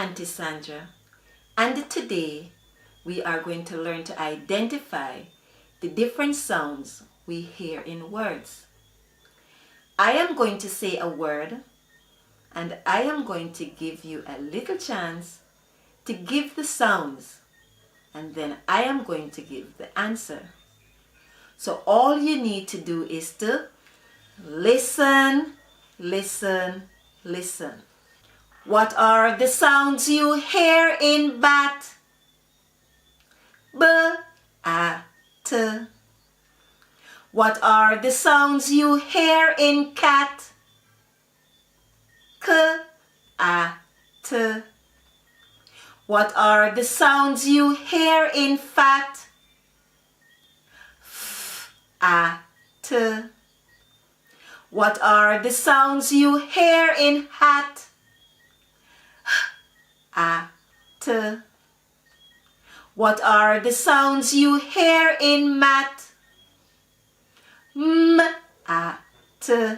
Auntie Sandra, and today we are going to learn to identify the different sounds we hear in words. I am going to say a word and I am going to give you a little chance to give the sounds, and then I am going to give the answer. So all you need to do is to listen, listen, listen. What are the sounds you hear in bat? B, A, T. What are the sounds you hear in cat? K, A, T. What are the sounds you hear in fat? F, A, T. What are the sounds you hear in hat? H, A, T. What are the sounds you hear in mat? M, A, T.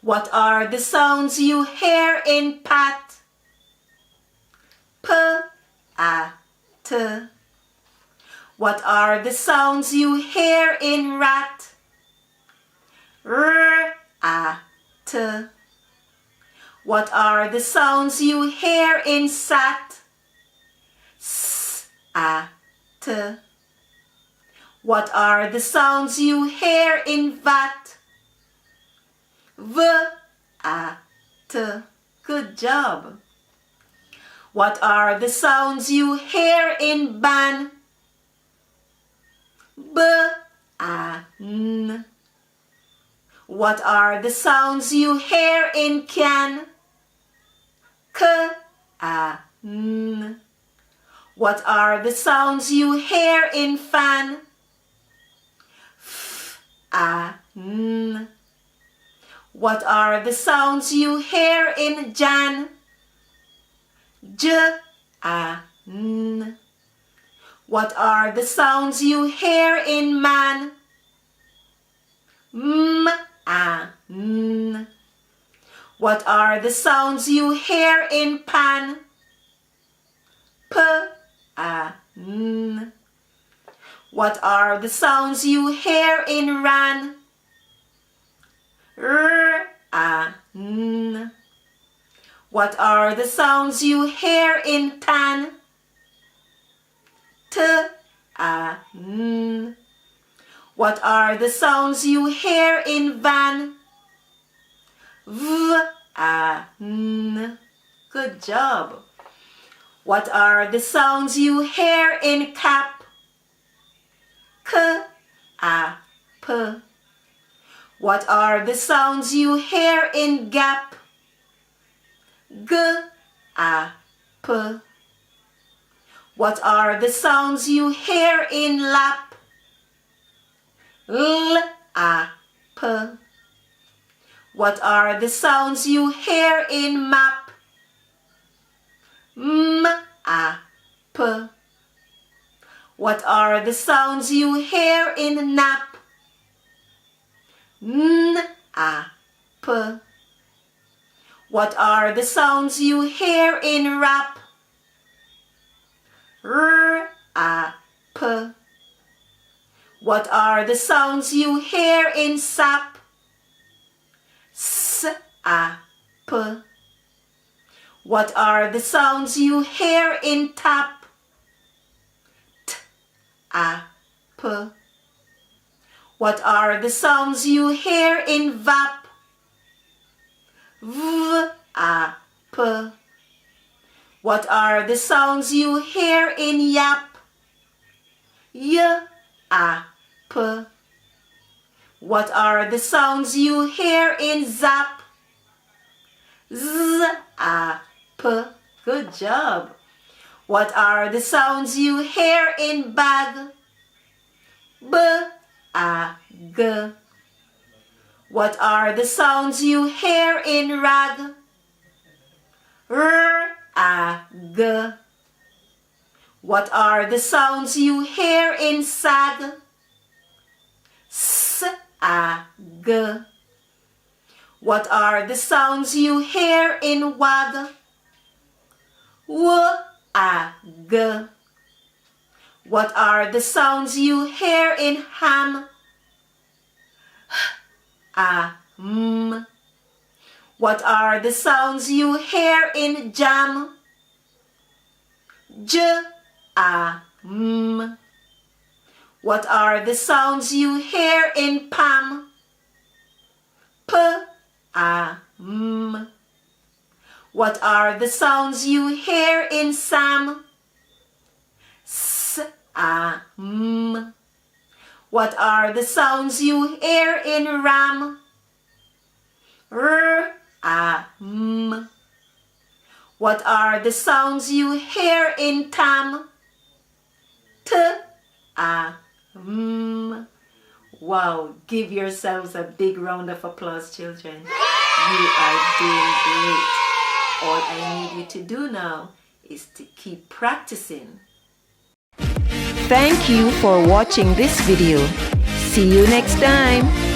What are the sounds you hear in pat? P, A, T. What are the sounds you hear in rat? R, A, T. What are the sounds you hear in sat? S, A, T. What are the sounds you hear in vat? V, A, T. Good job. What are the sounds you hear in ban? B, A, N. What are the sounds you hear in can? K, A, N. What are the sounds you hear in fan? F, A, N. What are the sounds you hear in jan? J, A, N. What are the sounds you hear in man? M, A, N. What are the sounds you hear in pan? P, A, N. What are the sounds you hear in ran? R, A, N. What are the sounds you hear in tan? T, A, N. What are the sounds you hear in van? V, A, N. Good job. What are the sounds you hear in cap? K, A, P. What are the sounds you hear in gap? G, A, P. What are the sounds you hear in lap? L, A, P. What are the sounds you hear in map? M, A, P. What are the sounds you hear in nap? N, A, P. What are the sounds you hear in rap? R, A, P. What are the sounds you hear in sap? S, A, P. What are the sounds you hear in tap? T, A, P. What are the sounds you hear in vap? V, A, P. What are the sounds you hear in yap? Y, A, P. What are the sounds you hear in zap? Z, A, P. Good job. What are the sounds you hear in bag? B, A, G. What are the sounds you hear in rag? R, A, G. What are the sounds you hear in sag? S, A, G. What are the sounds you hear in wag? G. What are the sounds you hear in ham? M. What are the sounds you hear in jam? M. What are the sounds you hear in Pam? M. What are the sounds you hear in Sam? M. What are the sounds you hear in Ram? M. What are the sounds you hear in Tam? M. Wow, give yourselves a big round of applause, children. You are doing great. All I need you to do now is to keep practicing. Thank you for watching this video. See you next time.